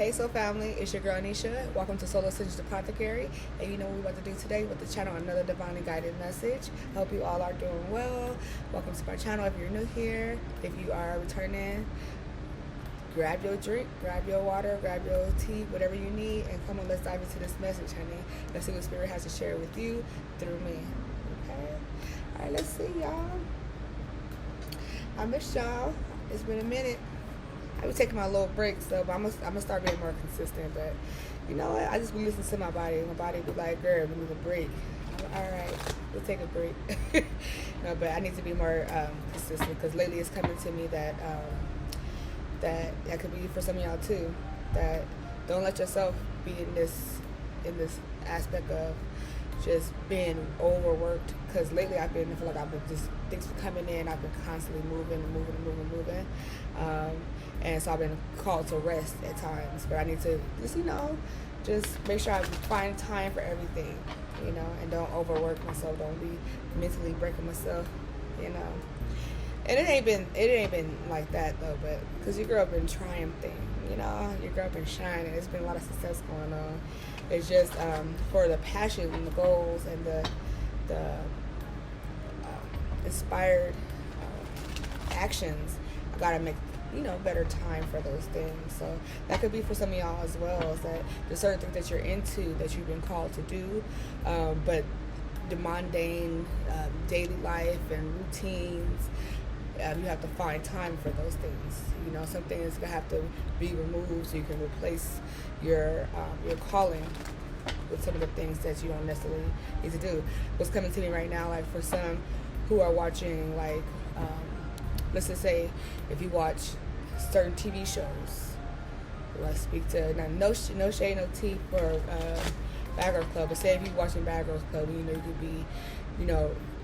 Hey Soul Family, it's your girl Anisha. Welcome to Soul Essentials Apothecary. And you know what we're about to do today with the channel, another divinely guided message. Hope you all are doing well. Welcome to my channel if you're new here. If you are returning, grab your drink, grab your water, grab your tea, whatever you need, and come on, let's dive into this message, honey. Let's see what Spirit has to share with you through me. Okay? Alright, let's see, y'all. I miss y'all. It's been a minute. I be taking my little breaks though, but I'm gonna start being more consistent. But you know what? I just be listening to my body. My body be like, "Girl, we need a break." All right, we'll take a break. No, but I need to be more consistent because lately it's coming to me that that could be for some of y'all too. That don't let yourself be in this aspect of just being overworked. Because lately I feel like I've been just things were coming in. I've been constantly moving. And so I've been called to rest at times, but I need to just make sure I find time for everything, and don't overwork myself. Don't be mentally breaking myself, And it ain't been like that though, but because your girl been triumphing, your girl been shining. There's been a lot of success going on. It's just for the passion and the goals and the inspired actions. I gotta make better time for those things. So that could be for some of y'all as well, is that there's certain things that you're into that you've been called to do, but the mundane daily life and routines, you have to find time for those things. Some things gonna have to be removed so you can replace your calling with some of the things that you don't necessarily need to do. What's coming to me right now, like for some who are watching, like let's just say if you watch certain TV shows, let's speak to no shade, no tea for Bad Girls Club, but say if you're watching Bad Girls Club, you could be,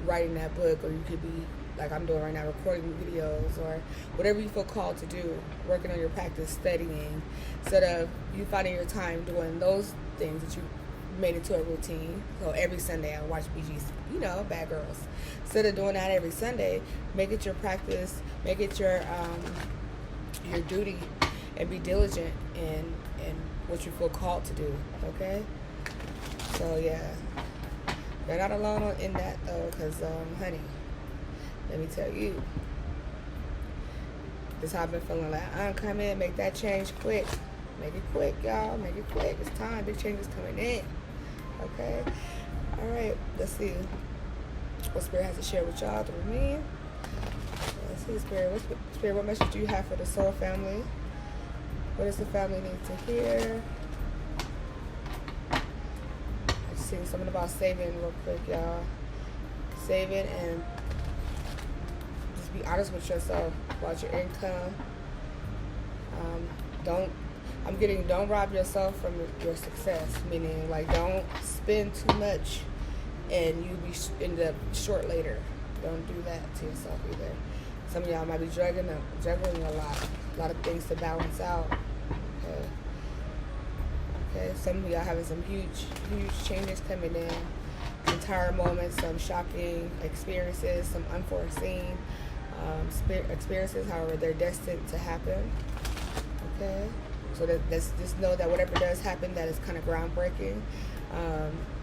writing that book, or you could be like I'm doing right now, recording videos, or whatever you feel called to do, working on your practice, studying, instead of you finding your time doing those things that you made into a routine. So every Sunday I watch BG's, Bad Girls. Instead of doing that every Sunday, make it your practice, make it your duty, and be diligent in what you feel called to do. Okay. So yeah, you're not alone in that though, because honey, let me tell you, this how I've been feeling. Like I'm coming, make that change quick. Make it quick, y'all. Make it quick. It's time. Big changes coming in. Okay. All right. Let's see what Spirit has to share with y'all through me. Let's see, Spirit. What message do you have for the soul family? What does the family need to hear? I just seen something about saving real quick, y'all. Save it and just be honest with yourself about your income. Don't rob yourself from your success, meaning like don't spend too much and you end up short later. Don't do that to yourself either. Some of y'all might be juggling a lot of things to balance out. Okay. Some of y'all having some huge changes coming in, some tired moments, some shocking experiences, some unforeseen experiences. However, they're destined to happen. Okay. So just know that whatever does happen that is kind of groundbreaking,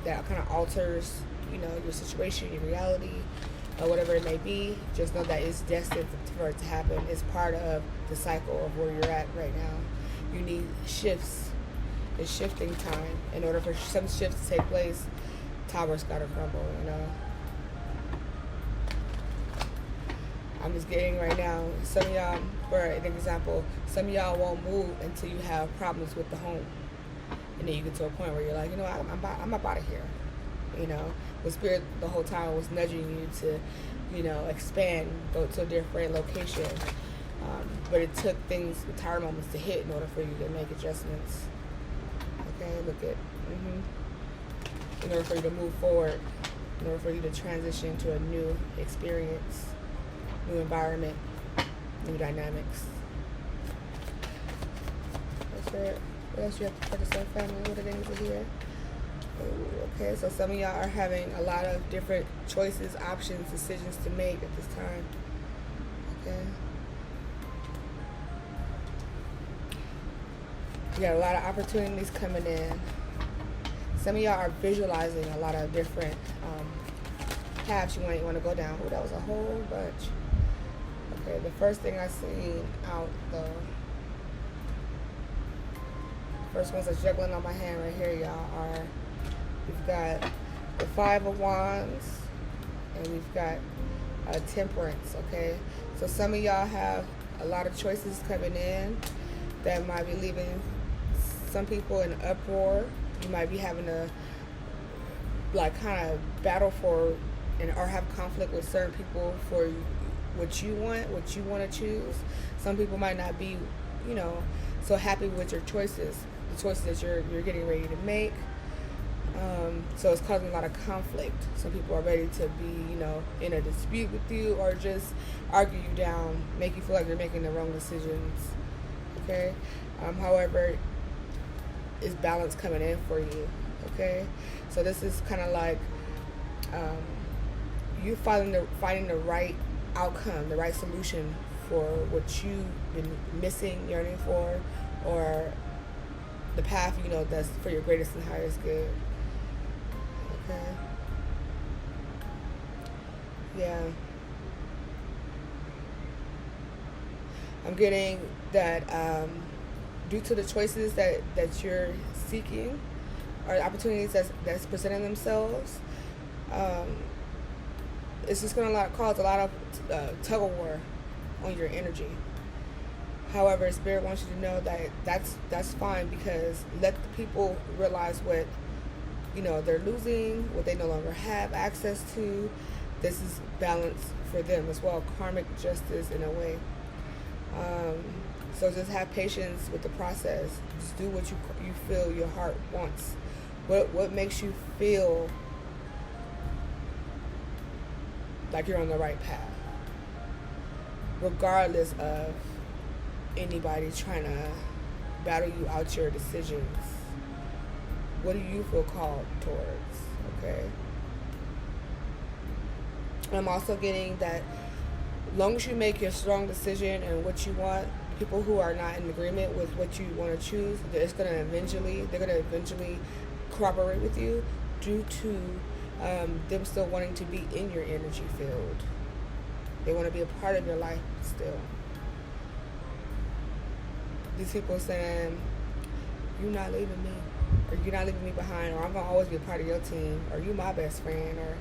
that kind of alters, your situation, your reality, or whatever it may be, just know that it's destined for it to happen. It's part of the cycle of where you're at right now. You need shifts. It's shifting time. In order for some shifts to take place, towers gotta crumble, I'm just getting right now, some of y'all, for an example, some of y'all won't move until you have problems with the home. And then you get to a point where you're like, I'm up out of here. The Spirit the whole time was nudging you to, expand, go to a different location. But it took tired moments to hit in order for you to make adjustments. Okay, in order for you to move forward, in order for you to transition to a new experience, new environment, new dynamics. That's it. What else you have for the soul family? What are they need to hear? Okay, so some of y'all are having a lot of different choices, options, decisions to make at this time. Okay. You got a lot of opportunities coming in. Some of y'all are visualizing a lot of different paths you want to go down. Oh, that was a whole bunch. Okay, the first thing I seen out though. First ones that's juggling on my hand right here, y'all, are we've got the Five of Wands and we've got Temperance. Okay, so some of y'all have a lot of choices coming in that might be leaving some people in uproar. You might be having to like kind of battle for or have conflict with certain people for what you want to choose. Some people might not be, so happy with your choices, the choices that you're getting ready to make. So it's causing a lot of conflict. Some people are ready to be, in a dispute with you or just argue you down, make you feel like you're making the wrong decisions. Okay. However, is balance coming in for you. Okay. So this is kind of like you finding the right outcome, the right solution for what you've been missing, yearning for, or the path that's for your greatest and highest good. Okay. Yeah. I'm getting that due to the choices that you're seeking or the opportunities that's presenting themselves, it's just going to cause a lot of tug of war on your energy. However, Spirit wants you to know that that's fine, because let the people realize what they're losing, what they no longer have access to. This is balance for them as well, karmic justice in a way. So just have patience with the process. Just do what you feel your heart wants. What makes you feel like you're on the right path, regardless of anybody trying to battle you out your decisions. What do you feel called towards? Okay. I'm also getting that long as you make your strong decision and what you want, people who are not in agreement with what you want to choose, they're going to eventually cooperate with you due to them still wanting to be in your energy field. They want to be a part of your life still. These people saying, you're not leaving me, or you're not leaving me behind, or I'm going to always be a part of your team, or you my best friend, or,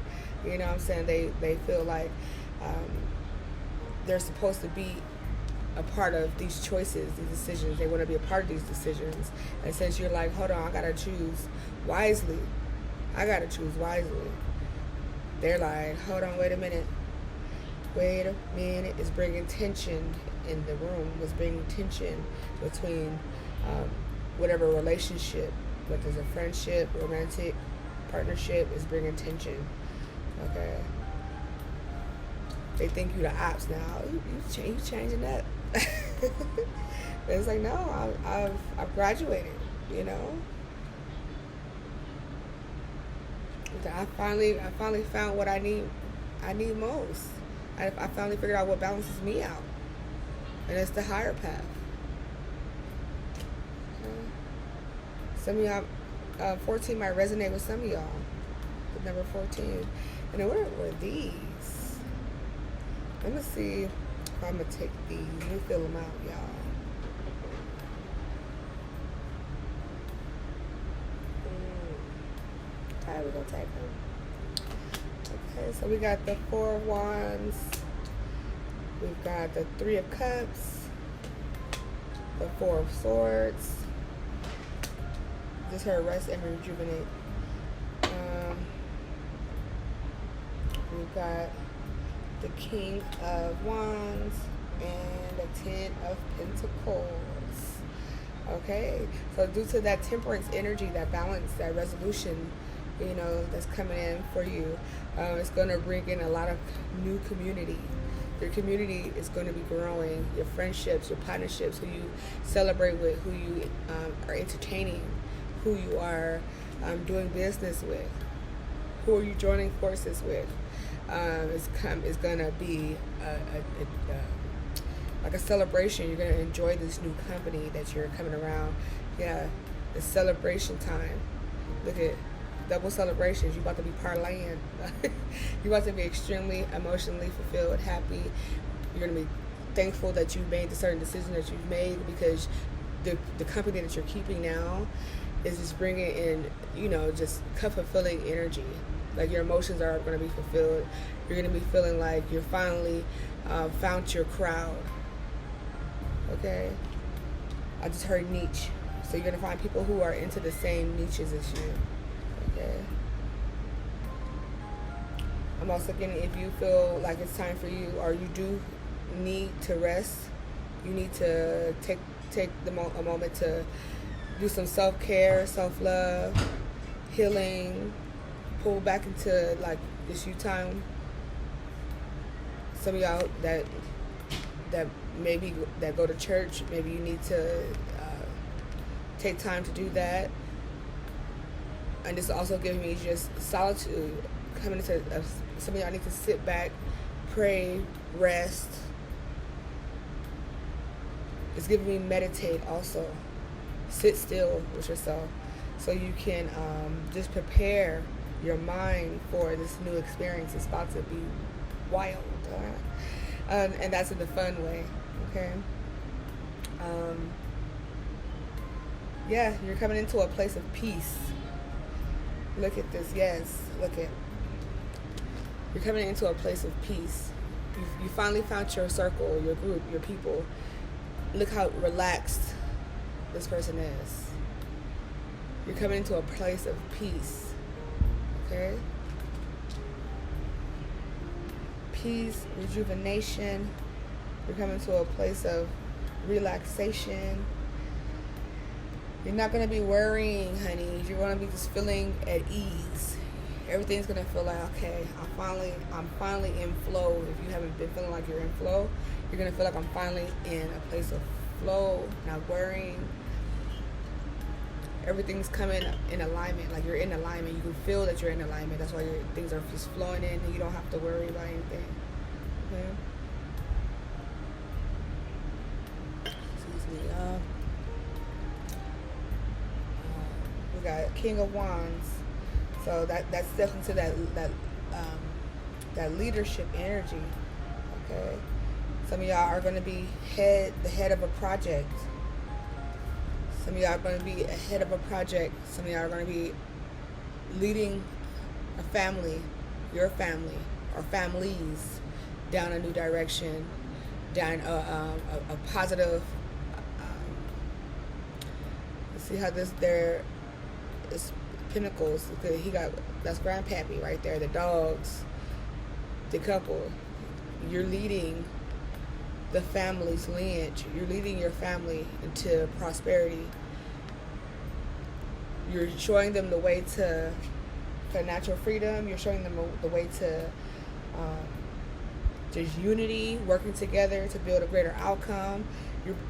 you know what I'm saying? They feel like they're supposed to be a part of these choices, these decisions. They want to be a part of these decisions. And since you're like, hold on, I got to choose wisely. They're like, hold on, wait a minute. It's bringing tension in the room. It's bringing tension between whatever relationship, whether it's a friendship, romantic partnership, is bringing tension. Okay. They think you the ops now. You changing up. But it's like, no, I've graduated. I finally found what I need most. I finally figured out what balances me out, and it's the higher path. Some of y'all, 14 might resonate with some of y'all. The number 14. And then what were these? Let me see if I'm going to take these. You fill them out, y'all. Alright, we're going to take them. Okay, so we got the Four of Wands. We've got the Three of Cups. The Four of Swords. Just her rest and rejuvenate. We've got the King of Wands and the Ten of Pentacles. Okay, so due to that temperance energy, that balance, that resolution, that's coming in for you, it's going to bring in a lot of new community. Your community is going to be growing. Your friendships, your partnerships, who you celebrate with, who you are entertaining, who you are doing business with, who are you joining forces with. It's gonna be like a celebration. You're gonna enjoy this new company that you're coming around. Yeah, it's celebration time. Look at double celebrations. You about to be parlaying. You about to be extremely emotionally fulfilled, happy. You're gonna be thankful that you made the certain decision that you've made, because the company that you're keeping now is just bringing in, just cup fulfilling energy. Like your emotions are going to be fulfilled. You're going to be feeling like you're finally found your crowd. Okay? I just heard niche. So you're going to find people who are into the same niches as you. Okay? I'm also getting, if you feel like it's time for you, or you do need to rest, you need to take a moment to do some self-care, self-love, healing, pull back into like this you time. Some of y'all that maybe that go to church, maybe you need to take time to do that. And this also giving me just solitude, coming into some of y'all need to sit back, pray, rest. It's giving me meditate also. Sit still with yourself so you can just prepare your mind for this new experience. It's about to be wild. And that's in the fun way. Okay? Yeah, you're coming into a place of peace. Look at this. Yes, look at. You're coming into a place of peace. You finally found your circle, your group, your people. Look how relaxed this person is. You're coming into a place of peace. Okay? Peace, rejuvenation. You're coming to a place of relaxation. You're not going to be worrying, honey. You're going to be just feeling at ease. Everything's going to feel like, okay, I'm finally in flow. If you haven't been feeling like you're in flow, you're going to feel like I'm finally in a place of flow, not worrying. Everything's coming in alignment, like you're in alignment. You can feel that you're in alignment. That's why things are just flowing in and you don't have to worry about anything. Okay? Excuse me, we got King of Wands. So that's definitely to that leadership energy. Okay? Some of y'all are going to be the head of a project. Some of y'all are going to be ahead of a project. Some of y'all are going to be leading a family, your family, or families, down a new direction, down a positive. Let's see how there is Pentacles. That's Grandpappy right there. The dogs, the couple. You're leading the family's lineage. You're leading your family into prosperity. You're showing them the way to financial freedom. You're showing them the way to just unity, working together to build a greater outcome.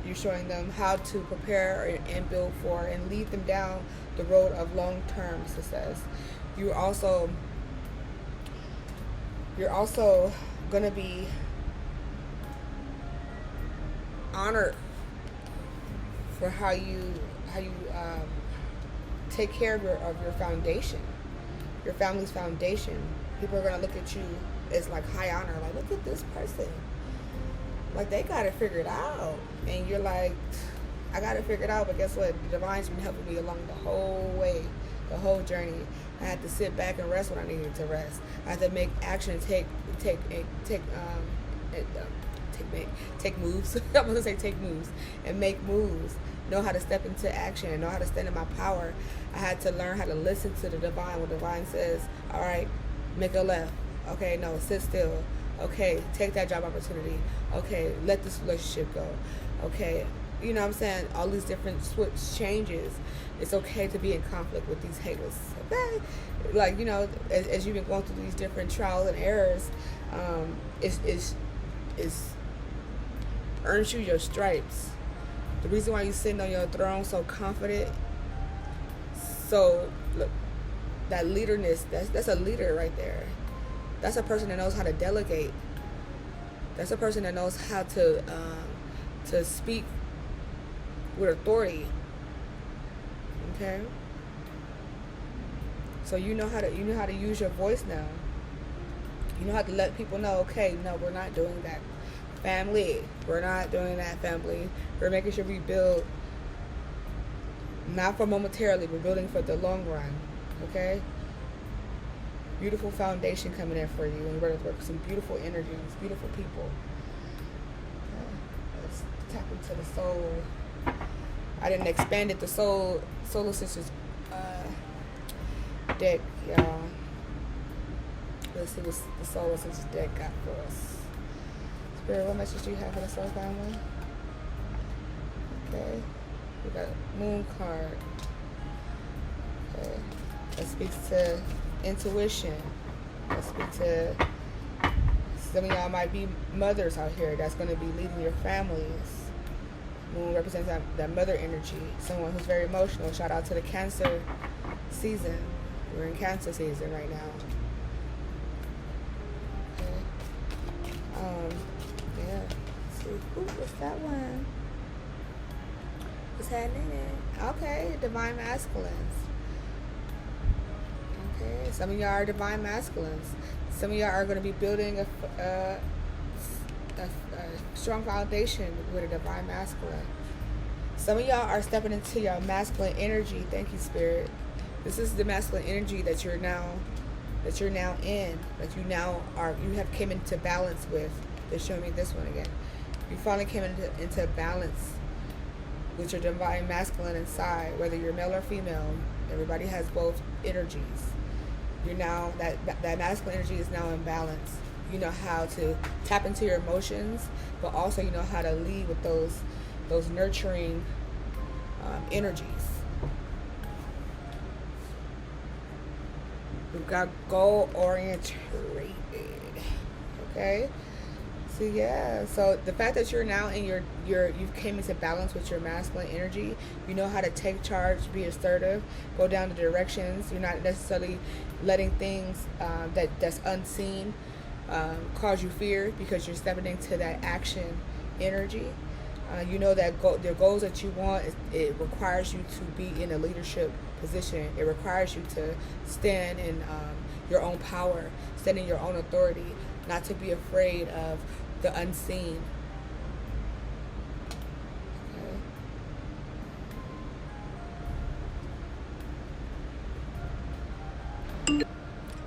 You're showing them how to prepare and build for and lead them down the road of long-term success. You're also going to be honored for how you take care of your foundation, your family's foundation. People are going to look at you as like high honor, like, look at this person, like they got it figured out. And you're like, I got it figured out, but guess what? The divine's been helping me along the whole way, the whole journey. I had to sit back and rest when I needed to rest. I had to make action, take moves. I'm going to say take moves and make moves. Know how to step into action and know how to stand in my power. I had to learn how to listen to the divine. When the divine says, all right, make a left. Okay, no, sit still. Okay, take that job opportunity. Okay, let this relationship go. Okay, you know what I'm saying? All these different switch changes. It's okay to be in conflict with these haters. Okay? Like, you know, as you've been going through these different trials and errors, it's earns you your stripes. The reason why you're sitting on your throne so confident, so look, that leaderness, that's a leader right there. That's a person that knows how to delegate. That's a person that knows how to speak with authority. Okay? So you know how to use your voice now. You know how to let people know, okay, no, we're not doing that. Family, we're not doing that, family. We're making sure we build not for momentarily, we're building for the long run. Okay? Beautiful foundation coming in for you, and we're going to work with some beautiful energies, beautiful people. Let's tap into the soul. I didn't expand it, the solar sisters deck, y'all. Let's see what the solar sisters deck got for us. Spirit, what message do you have for the soul family? Okay. We got a moon card. Okay. That speaks to intuition. That speaks to some of y'all might be mothers out here that's going to be leading your families. Moon represents that mother energy. Someone who's very emotional. Shout out to the Cancer season. We're in Cancer season right now. Okay. Yeah. Let's see. Ooh, what's that one? What's happening? Okay, divine masculines. Okay, some of y'all are divine masculines. Some of y'all are going to be building a strong foundation with a divine masculine. Some of y'all are stepping into your masculine energy. Thank you, Spirit. This is the masculine energy that you're now in, that you have came into balance with. They're showing me this one again. You finally came into balance with your divine masculine inside, whether you're male or female. Everybody has both energies. You're now that masculine energy is now in balance. You know how to tap into your emotions, but also you know how to lead with those nurturing energies. We've got goal oriented. Okay. So yeah, so the fact that you're now in you've came into balance with your masculine energy, you know how to take charge, be assertive, go down the directions. You're not necessarily letting things that's unseen cause you fear, because you're stepping into that action energy. You know that the goals that you want, it requires you to be in a leadership position. It requires you to stand in your own power, stand in your own authority, not to be afraid of the unseen. Okay.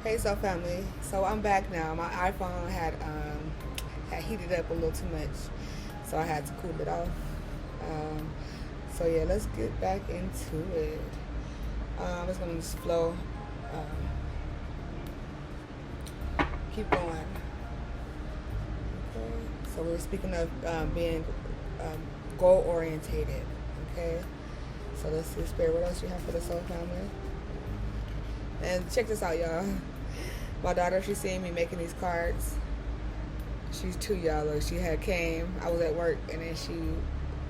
Hey, so family. So I'm back now. My iPhone had heated up a little too much, so I had to cool it off. So yeah, let's get back into it. I'm just gonna just flow. Keep going. Okay. So we're speaking of being goal orientated. Okay. So let's see, Spirit, what else you have for the soul family? And check this out, y'all. My daughter, she's seeing me making these cards. She's 2, y'all. Look, she came. I was at work, and then she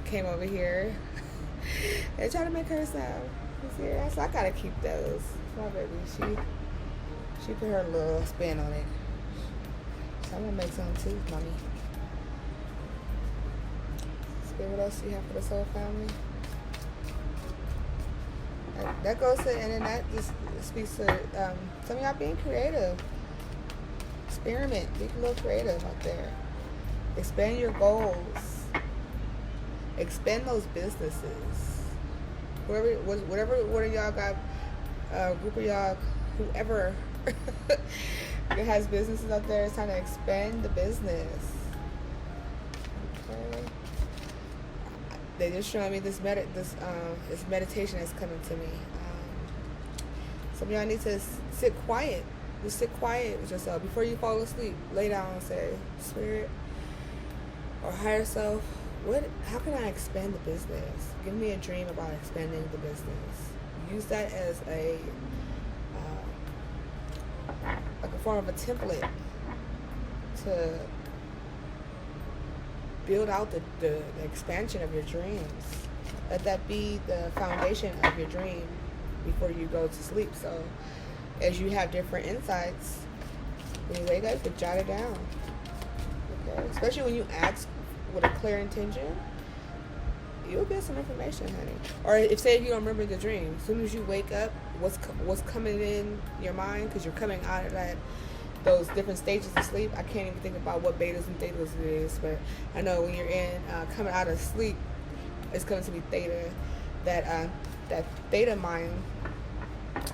came over here and tried to make her sound. So I gotta keep those. My baby, she put her little spin on it. So I'm gonna make some too, mommy. Spirit, what else do you have for the soul family? That goes to, and then that just speaks to some of y'all being creative. Experiment, be a little creative out there. Expand your goals. Expand those businesses. Whatever one of y'all got, a group of y'all, whoever has businesses out there, it's time to expand the business. Okay. They just showing me this meditation that's coming to me. Some of y'all need to sit quiet. Just sit quiet with yourself before you fall asleep. Lay down and say, Spirit or higher self, how can I expand the business? Give me a dream about expanding the business. Use that as a form of a template to build out the expansion of your dreams. Let that be the foundation of your dream before you go to sleep. So as you have different insights, when you wake up, you jot it down. Okay? Especially when you ask with a clear intention, you'll get some information, honey. Or if say if you don't remember the dream, as soon as you wake up, what's coming in your mind, because you're coming out of those different stages of sleep. I can't even think about what betas and thetas it is, but I know when you're in coming out of sleep, it's going to be theta. That theta mind.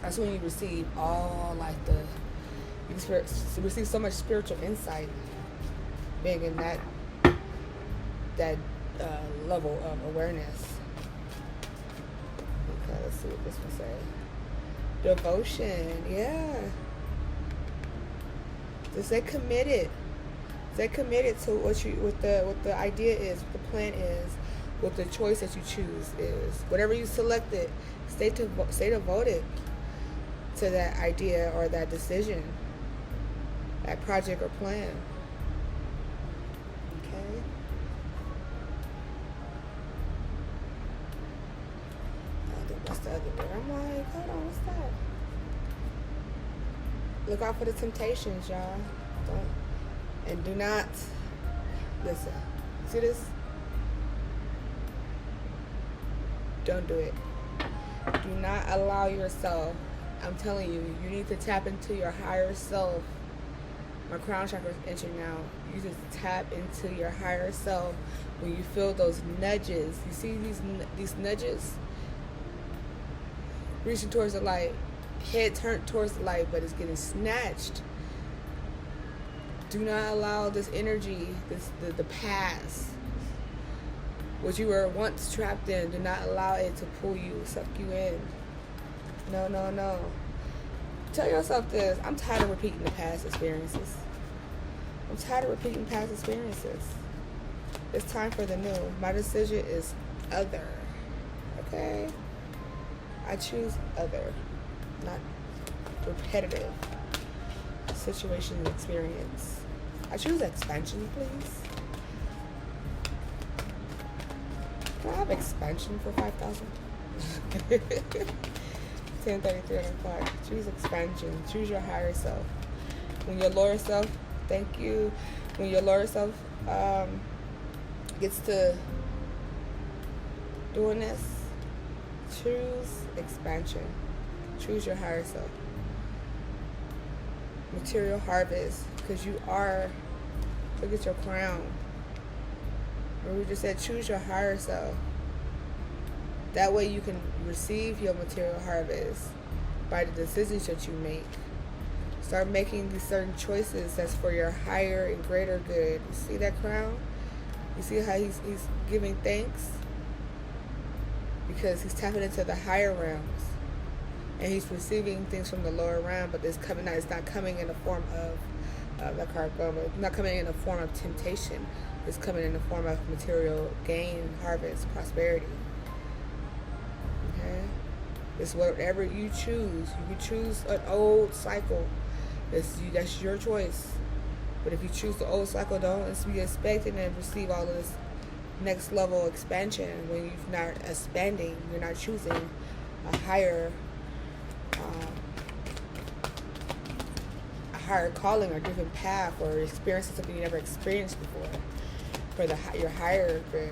That's when you receive all you receive so much spiritual insight, being in that level of awareness. Okay, let's see what this one say. Devotion, yeah. Just stay committed. Stay committed to what the idea is, what the plan is, what the choice that you choose is. Whatever you selected, stay devoted to that idea or that decision, that project or plan. Okay. What's the other bit? I'm like, hold on, what's that? Look out for the temptations, y'all. Do not listen. See this? Don't do it. Do not allow yourself. I'm telling you, you need to tap into your higher self. My crown chakra is entering now. You just tap into your higher self when you feel those nudges. You see these nudges? Reaching towards the light. Head turned towards the light, but it's getting snatched. Do not allow this energy, the past, what you were once trapped in, do not allow it to pull you, suck you in. No. Tell yourself this. I'm tired of repeating the past experiences. It's time for the new. My decision is other. Okay? I choose other, not repetitive situation and experience. I choose expansion, please. Can I have expansion for 5,000? 1033 on the clock. Choose expansion. Choose your higher self. When your lower self, thank you. When your lower self gets to doing this, choose expansion. Choose your higher self. Material harvest, because you are, look at your crown. We just said choose your higher self. That way you can receive your material harvest by the decisions that you make. Start making these certain choices that's for your higher and greater good. You see that crown? You see how he's giving thanks? Because he's tapping into the higher realms. And he's receiving things from the lower realm, but it's not coming in the form of that card go, but it's not coming in the form of temptation. It's coming in the form of material gain, harvest, prosperity. Okay? It's whatever you choose. You can choose an old cycle. That's your choice. But if you choose the old cycle, don't be expecting and receive all of this next level expansion when you're not expanding. You're not choosing a higher calling or different path, or experiencing something you never experienced before for your higher good.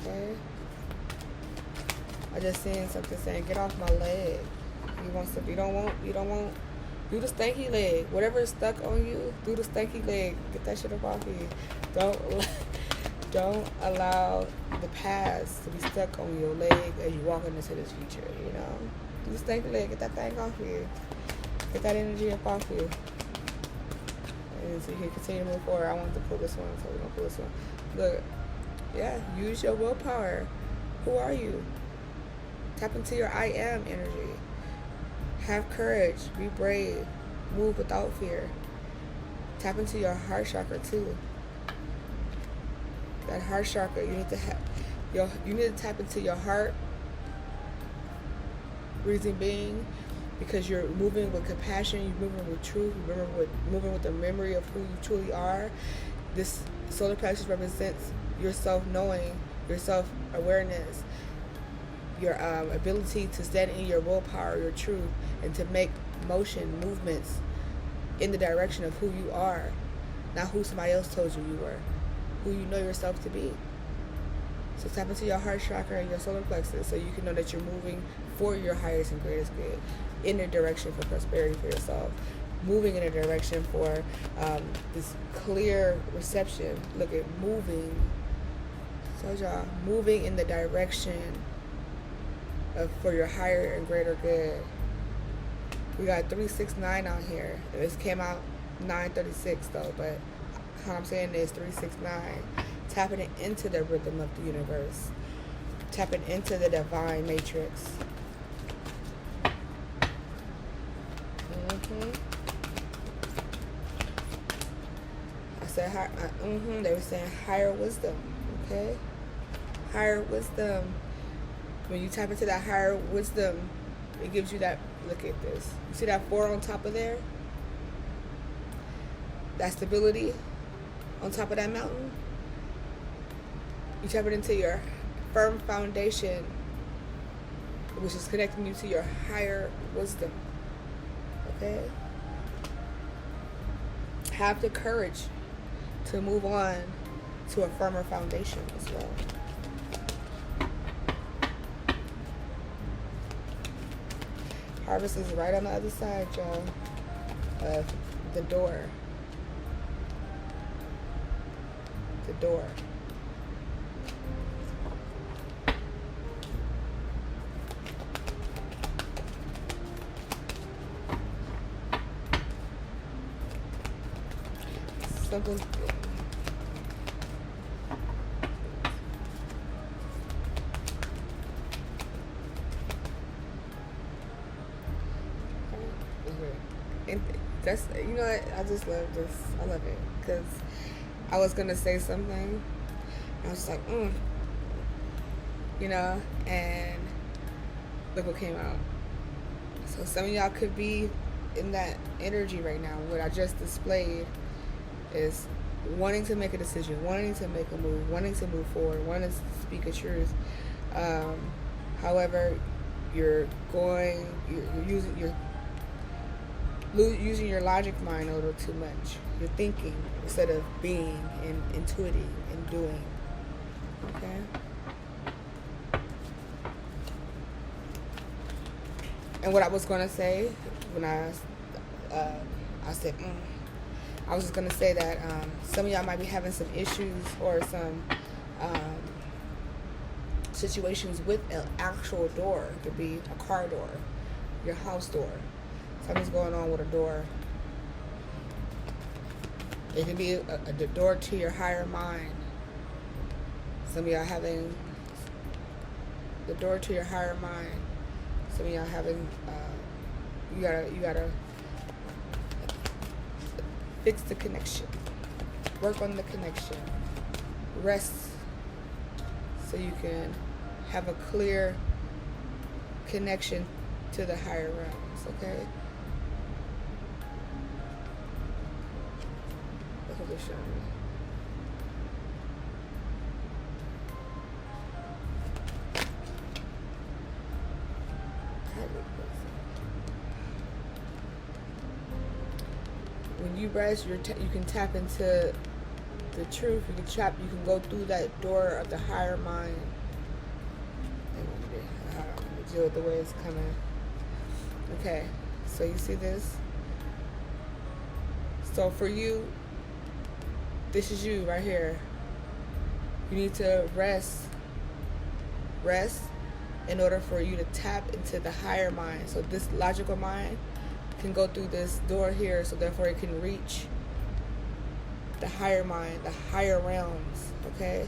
Okay? I just seen something saying, get off my leg. You don't want, do the stanky leg. Whatever is stuck on you, do the stanky leg. Get that shit up off you. Don't allow the past to be stuck on your leg as you walking into this future, you know? Do the stanky leg. Get that thing off you. Get that energy up off you. And so you can continue to move forward. I want to pull this one, so we're going to pull this one. Look, yeah, use your willpower. Who are you? Tap into your I am energy. Have courage. Be brave. Move without fear. Tap into your heart chakra too. That heart chakra, you need to tap into your heart, reason being, because you're moving with compassion, you're moving with truth, you're moving with the memory of who you truly are. This solar plexus represents your self-knowing, your self-awareness, your ability to stand in your willpower, your truth, and to make movements in the direction of who you are, not who somebody else told you were, who you know yourself to be. So tap into your heart chakra and your solar plexus so you can know that you're moving for your highest and greatest good, in a direction for prosperity for yourself, moving in a direction for this clear reception. Look at moving. So y'all, moving in the direction of for your higher and greater good. We got 369 out here. This came out 936 though, but how I'm saying is 369. Tapping into the rhythm of the universe. Tapping into the divine matrix. I said, they were saying higher wisdom. Okay? Higher wisdom. When you tap into that higher wisdom, it gives you that, look at this. You see that 4 on top of there? That stability on top of that mountain? You tap it into your firm foundation, which is connecting you to your higher wisdom. Okay? Have the courage to move on to a firmer foundation as well. Harvest is right on the other side, y'all, of the door. The door. Something. And that's, you know what, I just love this. I love it because I was gonna say something. And I was just like, you know, and look what came out. So some of y'all could be in that energy right now. What I just displayed is wanting to make a decision, wanting to make a move, wanting to move forward, wanting to speak a truth. However, you're using your logic mind a little too much. You're thinking instead of being and intuiting and doing. Okay? And what I was going to say when I said, I was just going to say that some of y'all might be having some issues or some situations with an actual door. It could be a car door, your house door. Something's going on with a door. It could be a door to your higher mind. Some of y'all having the door to your higher mind. Some of y'all having, you gotta fix the connection. Work on the connection. Rest so you can have a clear connection to the higher realms, okay? Look what they're showing me. When you rest, you can tap into the truth. You can go through that door of the higher mind. Deal with the way it's coming. Okay, so you see this? So for you, this is you right here. You need to rest in order for you to tap into the higher mind. So this logical mind can go through this door here, so therefore it can reach the higher mind, the higher realms, okay?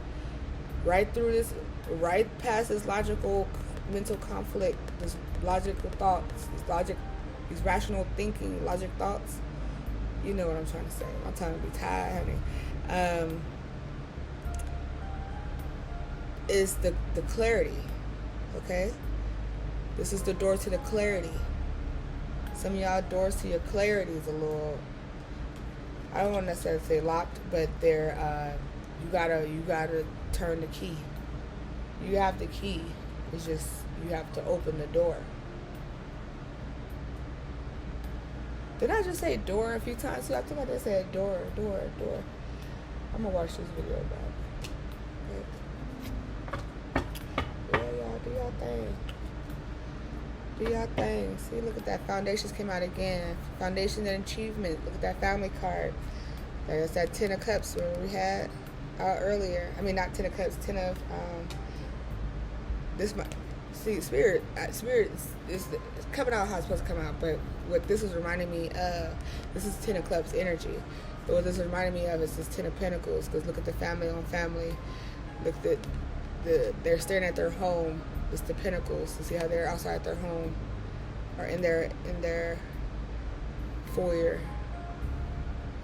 Right through this, right past this logical mental conflict, this logical thoughts, these rational thinking, logic thoughts. You know what I'm trying to say. My tongue be tired, honey. Is the clarity, okay? This is the door to the clarity. Some of y'all doors to your clarity is a little, I don't want to necessarily say locked, but they're you gotta turn the key. You have the key. It's just you have to open the door. Did I just say door a few times? I think I just said door. I'm gonna watch this video back. Okay. Do y'all thing. Do y'all thing. See, look at that. Foundations came out again. Foundation and achievement. Look at that family card. There's that Ten of Cups where we had earlier. I mean, not Ten of Cups. Ten of this. See, Spirit is coming out how it's supposed to come out. But what this is reminding me of, this is Ten of Cups energy. But what this is reminding me of is this Ten of Pentacles. Because look at the family on family. Look at they're staring at their home. It's the Pentacles to see how they're outside their home or in their foyer.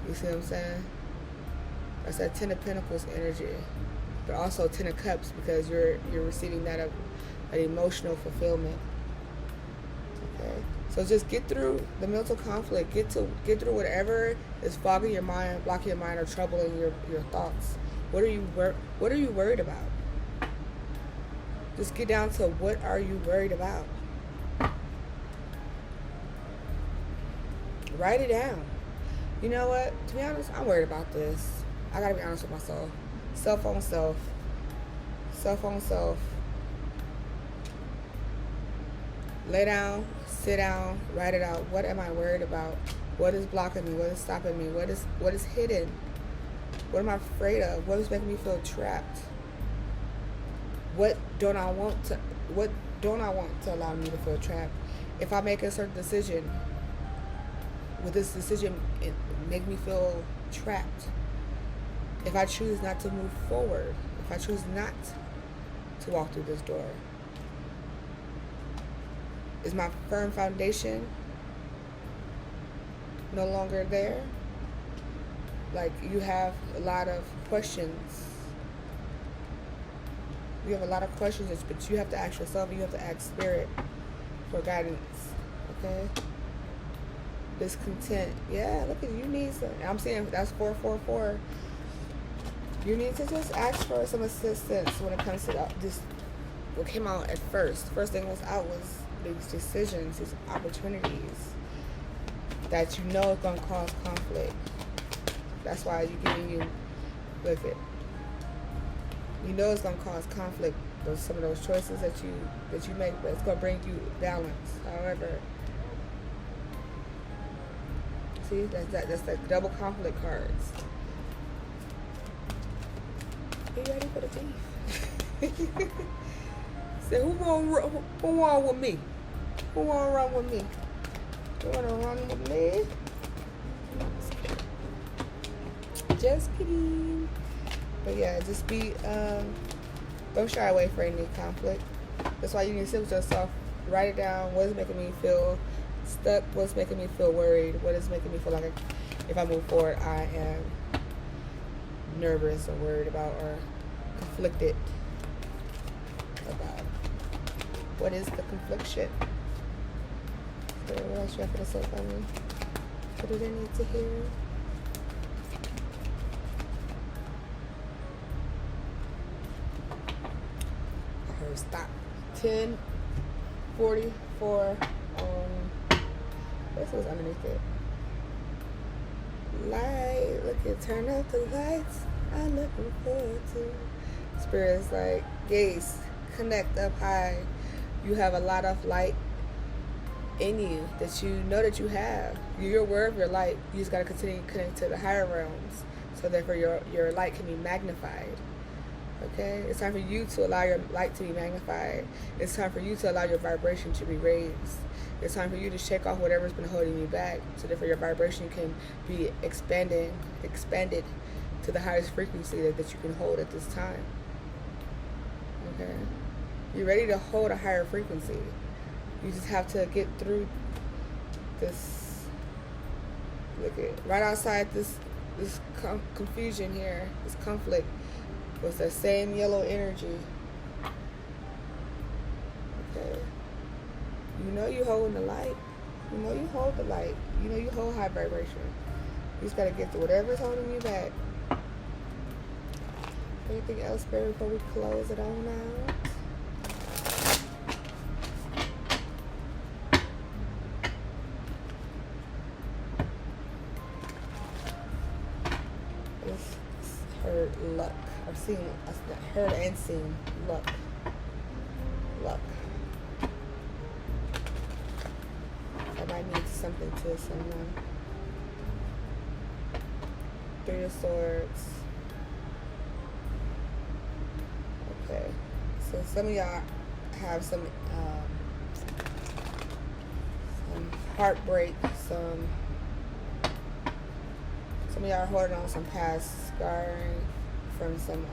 You see what I'm saying? That's that Ten of Pentacles energy, but also Ten of Cups because you're receiving that an emotional fulfillment. Okay, so just get through the mental conflict. Get through whatever is fogging your mind, blocking your mind, or troubling your thoughts. What are you worried about? Just get down to what are you worried about. Write it down. You know what? To be honest, I'm worried about this. I gotta be honest with myself. Self on self. Self on self. Lay down, sit down, write it out. What am I worried about? What is blocking me? What is stopping me? What is hidden? What am I afraid of? What is making me feel trapped? What don't I want to allow me to feel trapped? If I make a certain decision, will this decision make me feel trapped? If I choose not to move forward, if I choose not to walk through this door, is my firm foundation no longer there? Like, you have a lot of questions. You have a lot of questions, but you have to ask yourself, and you have to ask Spirit for guidance. Okay? Discontent. Yeah, look at you need some. I'm saying that's 444. You need to just ask for some assistance when it comes to this. What came out at first. First thing was out was these decisions, these opportunities that you know is gonna cause conflict. That's why you're giving you with it. You know it's gonna cause conflict. Some of those choices that you make, but it's gonna bring you balance. However, see that's the double conflict cards. Be ready for the beef. Say who want with me? Who wanna run with me? You wanna run with me? Just kidding. But yeah, just be, don't shy away from any conflict. That's why you need to sit with yourself, write it down. What is making me feel stuck? What's making me feel worried? What is making me feel like if I move forward, I am nervous or worried about or conflicted about? What is the confliction? So what else you have to say for me? What do they need to hear? Stop. 10:44 on. This was underneath it. Light. Look at turn up the lights. I'm looking forward to. Spirit's like gaze. Connect up high. You have a lot of light in you that you know that you have. You're aware of your light. You just gotta continue to connect to the higher realms, so therefore your light can be magnified. Okay, it's time for you to allow your light to be magnified. It's time for you to allow your vibration to be raised. It's time for you to shake off whatever's been holding you back, so therefore your vibration can be expanded to the highest frequency that you can hold at this time. Okay, you're ready to hold a higher frequency. You just have to get through this. Look at right outside this confusion here, this conflict. Was that same yellow energy. Okay. You know you holding the light. You know you hold the light. You know you hold high vibration. You just gotta get to whatever's holding you back. Anything else, Barry, before we close it on out? It's her luck. I've seen, heard and seen luck. luck. That might mean something to someone. Three of Swords. Okay. So some of y'all have some heartbreak, some of y'all are holding on some past scarring from some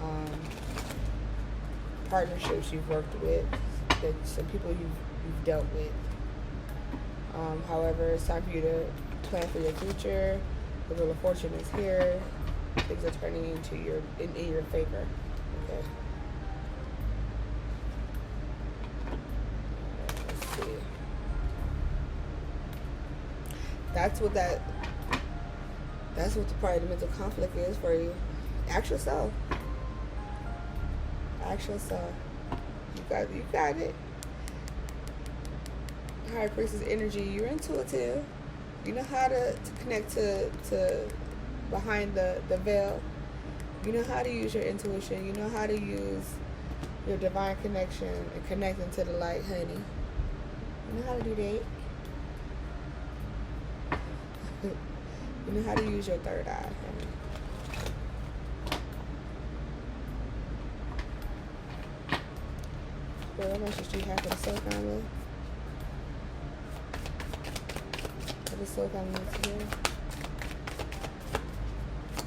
partnerships you've worked with, that some people you've dealt with. However, it's time for you to plan for your future. The Wheel of Fortune is here. Things are turning into in your favor. Okay. Let's see. That's what the part of the mental conflict is for you. Ask yourself. Ask yourself. You got it. High Priestess energy. You're intuitive. You know how to connect to behind the veil. You know how to use your intuition. You know how to use your divine connection and connecting to the light, honey. You know how to do that. You know how to use your third eye, honey. Well, how much did you have for the soul family? What does soul family need to hear?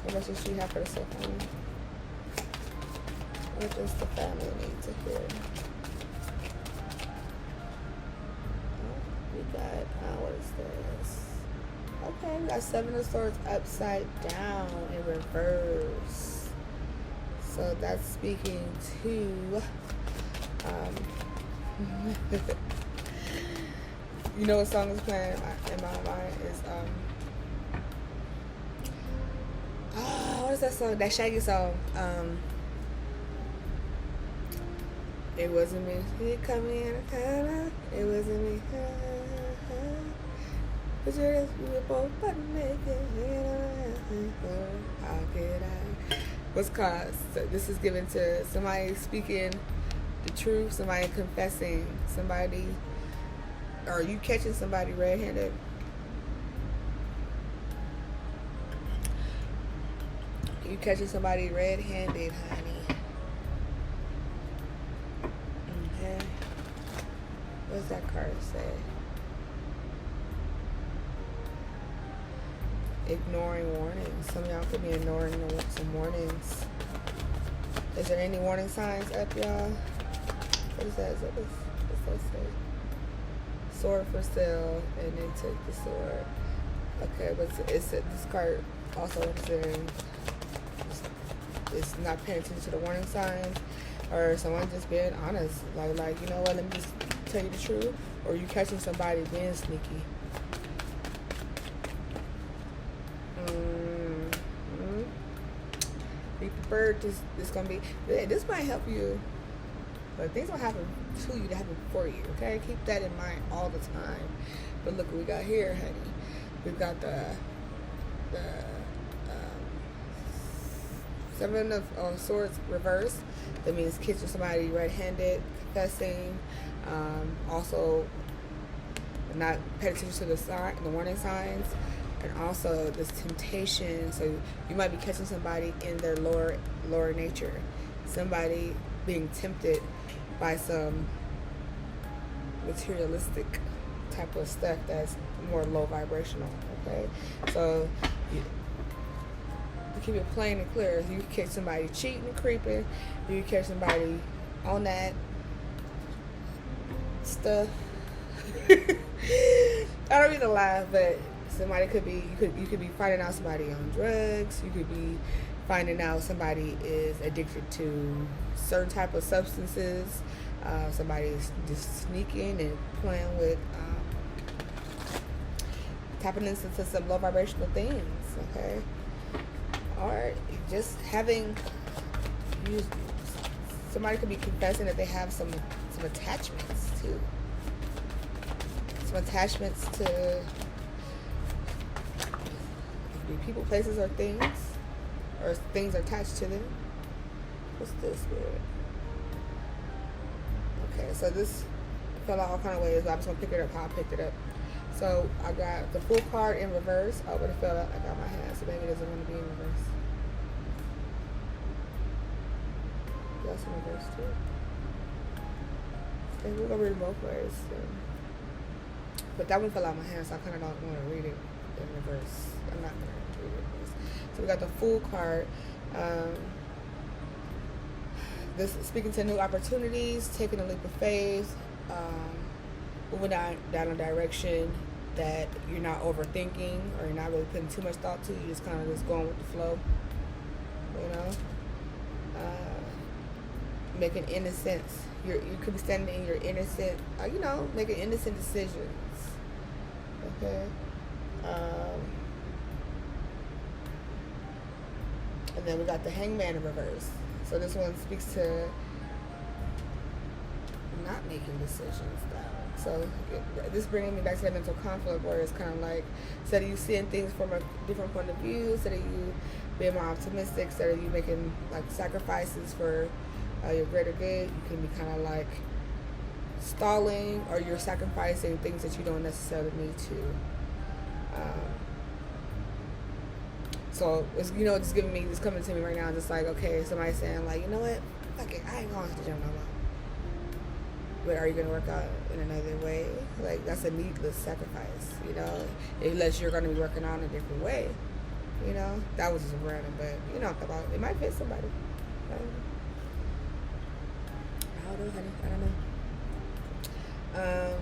What much did you have for the soul family? What does the family need to hear? Oh, we got, what is this? Okay, we got Seven of Swords upside down in reverse. So that's speaking to you know what song is playing in my mind is what is that song? That Shaggy song. It wasn't me. It come in. It wasn't me. But you were both but how could I? What's called? So this is given to somebody speaking the truth, somebody confessing, somebody, or you catching somebody red-handed. You catching somebody red-handed, honey. Okay. What's that card say? Ignoring warnings. Some of y'all could be ignoring some warnings. Is there any warning signs up, y'all? What is that? What's that say? Sword for sale, and they took the sword. Okay, but this card also representing it's not paying attention to the warning signs, or someone just being honest. Like you know what? Let me just tell you the truth. Or you catching somebody being sneaky. Be prepared. This gonna be. This might help you. But things will happen to you to happen for you, okay? Keep that in mind all the time. But look what we got here, honey. We've got the Seven of Swords reverse. That means catching somebody red-handed, confessing. Also, not paying attention to the warning signs. And also this temptation. So you might be catching somebody in their lower nature. Somebody being tempted by some materialistic type of stuff that's more low vibrational, okay? So you keep it plain and clear. You catch somebody cheating and creeping. You catch somebody on that stuff. I don't mean to laugh, but somebody could be, you could be finding out somebody on drugs. You could be finding out somebody is addicted to certain type of substances. Somebody's just sneaking and playing with, tapping into some low vibrational things, okay? Or just having, somebody could be confessing that they have some attachments too. Some attachments to people, places, or things. Or things are attached to them. What's this, Spirit? Okay, so this fell out all kind of ways, but I'm just gonna pick it up how I picked it up. So I got the full card in reverse. Oh, but it fell out. I got my hand, so maybe it doesn't want to be in reverse. That's in reverse too. Okay, we're gonna read it both ways. So. But that one fell out of my hand, so I kind of don't want to read it in reverse. I'm not gonna read it in reverse. So we got the full card. This speaking to new opportunities, taking a leap of faith, moving down a direction that you're not overthinking or you're not really putting too much thought to. You're just kind of just going with the flow, you know. Making innocent. You could be standing in your innocent, making innocent decisions. Okay. And then we got the Hangman in reverse. So this one speaks to not making decisions though. So this bringing me back to that mental conflict where it's kind of like, instead of you seeing things from a different point of view, instead of you being more optimistic, instead of you making like sacrifices for your greater good, you can be kind of like stalling, or you're sacrificing things that you don't necessarily need to. So it's just giving me, it's coming to me right now, just like, okay, somebody's saying like, you know what, fuck it, I ain't going to the gym no more. But are you gonna work out in another way? Like, that's a needless sacrifice, unless you're gonna be working out in a different way. That was just random, but about it might fit somebody. I don't know, honey. I don't know.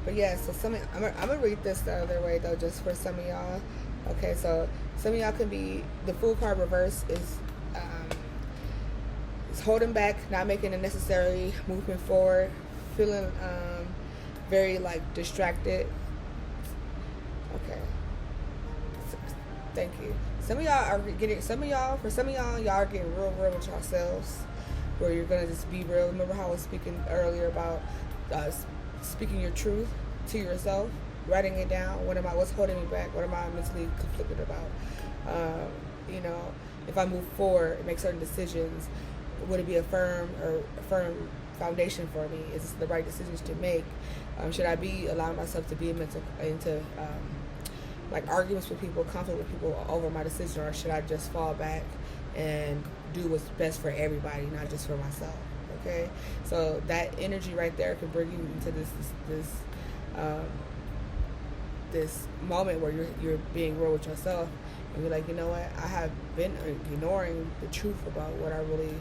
But yeah, so I'm gonna read this the other way though, just for some of y'all. Okay, so some of y'all can be, the full card reverse is holding back, not making a necessary movement forward, feeling very like distracted. Okay, thank you. For some of y'all, y'all are getting real with yourselves, where you're gonna just be real. Remember how I was speaking earlier about speaking your truth to yourself, writing it down. What's holding me back? What am I mentally conflicted about? If I move forward and make certain decisions, would it be a firm foundation for me? Is this the right decisions to make? Should I be allowing myself to be into like arguments with people, conflict with people over my decision, or should I just fall back and do what's best for everybody, not just for myself? Okay, so that energy right there could bring you into this moment where you're being real with yourself, and you're like, you know what, I have been ignoring the truth about what I really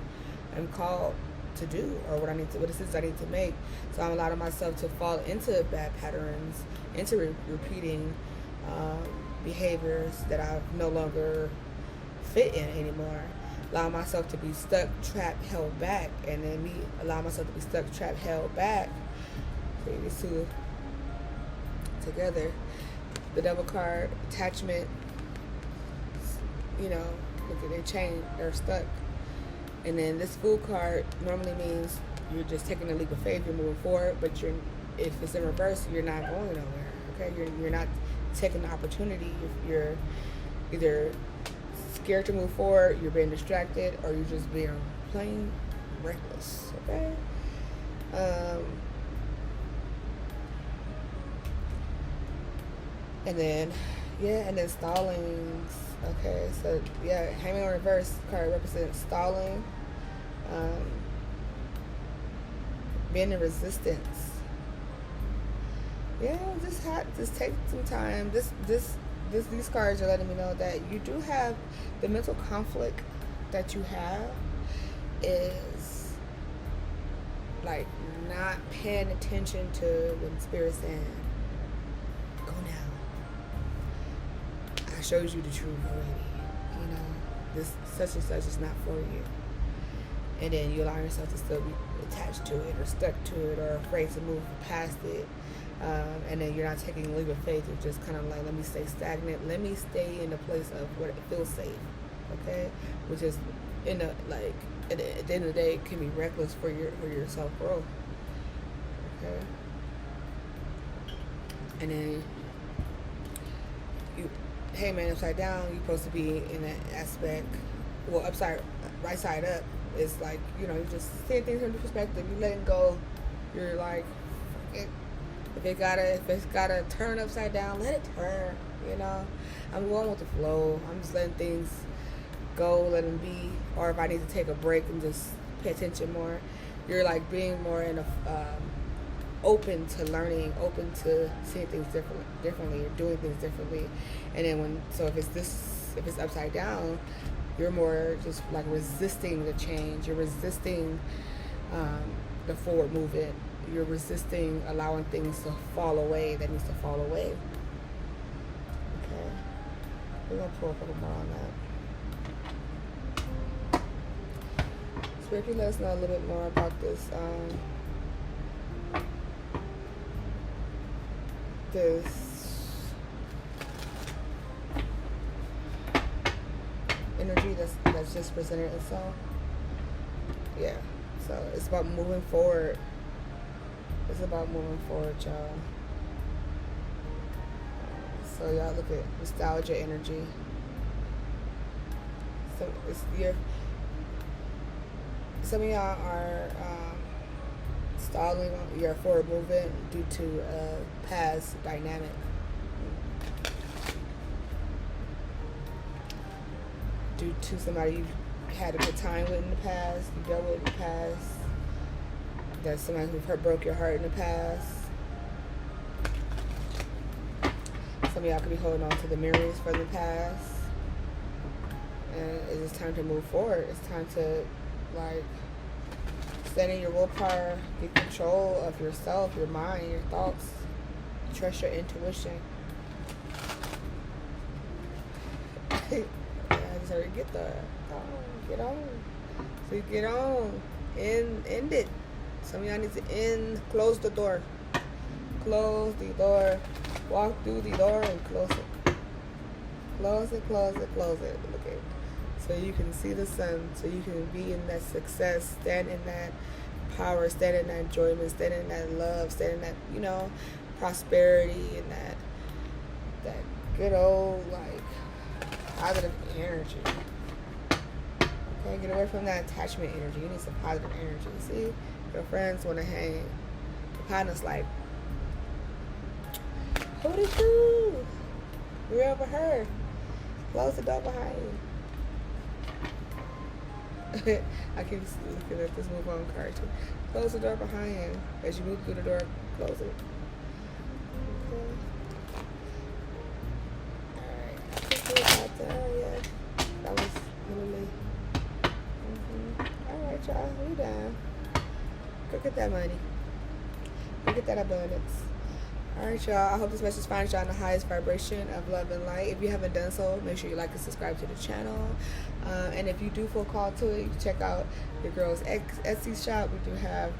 am called to do, or what decisions I need to make. So I'm allowing myself to fall into bad patterns, into repeating behaviors that I no longer fit in anymore. Allow myself to be stuck, trapped, held back, and then me allow myself to be stuck, trapped, held back. Put these two together. The Devil card, attachment. Look at their chain, they're stuck. And then this Fool card normally means you're just taking a leap of faith, you're moving forward, but if it's in reverse, you're not going nowhere. Okay, you're not taking the opportunity. You're either scared to move forward, you're being distracted, or you're just being plain reckless. Okay. And then stallings. Okay, so yeah, Hangman in reverse card represents stalling, being in resistance. Yeah, just take some time. These cards are letting me know that you do have the mental conflict that you have is like not paying attention to when Spirit's saying, go now. I showed you the truth already. This such and such is not for you. And then you allow yourself to still be attached to it or stuck to it or afraid to move past it. And then you're not taking a leap of faith. You're just kind of like, let me stay stagnant. Let me stay in the place of where it feels safe. Okay? Which is at the end of the day, it can be reckless for your self-growth. Okay? And then Hangman upside down, you're supposed to be in that aspect. Well, right side up. It's like, you're just seeing things from the perspective. You're letting go You're like, if it's gotta turn upside down, let it turn. You know, I'm going with the flow. I'm just letting things go, let them be. Or if I need to take a break and just pay attention more, you're like being more in a open to learning, open to seeing things differently, or doing things differently. And then if it's upside down, you're more just like resisting the change. You're resisting the forward movement. You're resisting allowing things to fall away that needs to fall away. Okay, we're gonna pull a couple more on that. Spirit, can let us know a little bit more about this this energy that's just presented itself. Yeah, so it's about moving forward. It's about moving forward, y'all. So y'all look at nostalgia energy. So some of y'all are stalling on your forward movement due to a past dynamic. Due to somebody you've had a good time with in the past, you dealt with in the past. That's somebody who broke your heart in the past. Some of y'all could be holding on to the memories from the past. And it's just time to move forward. It's time to, like, stand in your willpower, get control of yourself, your mind, your thoughts. Trust your intuition. I just heard get there. Get on. So you get on. End it. Some of y'all need to close the door. Close the door. Walk through the door and close it. Close it, close it, close it. Look at it. So you can see the sun. So you can be in that success. Stand in that power. Stand in that enjoyment. Stand in that love. Stand in that, prosperity and that good old, positive energy. Okay, get away from that attachment energy. You need some positive energy. See? Your friends want to hang. Your partner's like, hooty hoo. We're over her. Close the door behind you. I keep looking at this move on card too. Close the door behind you. As you move through the door, close it. Okay. Alright. I think we're about done, yeah. That was literally. Alright, y'all. We done. Go get that money. Go get that abundance. Alright, y'all. I hope this message finds y'all in the highest vibration of love and light. If you haven't done so, make sure you like and subscribe to the channel. And if you do feel called to it, you can check out your girl's Etsy shop. We do have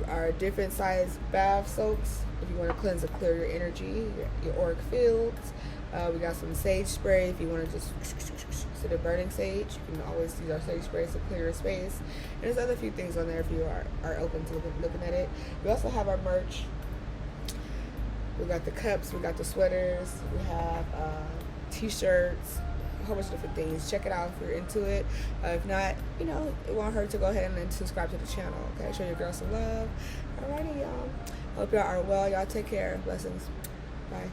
our different size bath soaps. If you want to cleanse and clear your energy, your auric fields. We got some sage spray. If you want to just instead of burning sage, you can always use our sage spray to clear your space. And there's other few things on there if you are open to looking at it. We also have our merch. We got the cups. We got the sweaters. We have t-shirts. A whole bunch of different things. Check it out if you're into it. If not, it won't hurt to go ahead and then subscribe to the channel. Okay, show your girl some love. Alrighty, y'all. Hope y'all are well. Y'all take care. Blessings. Bye.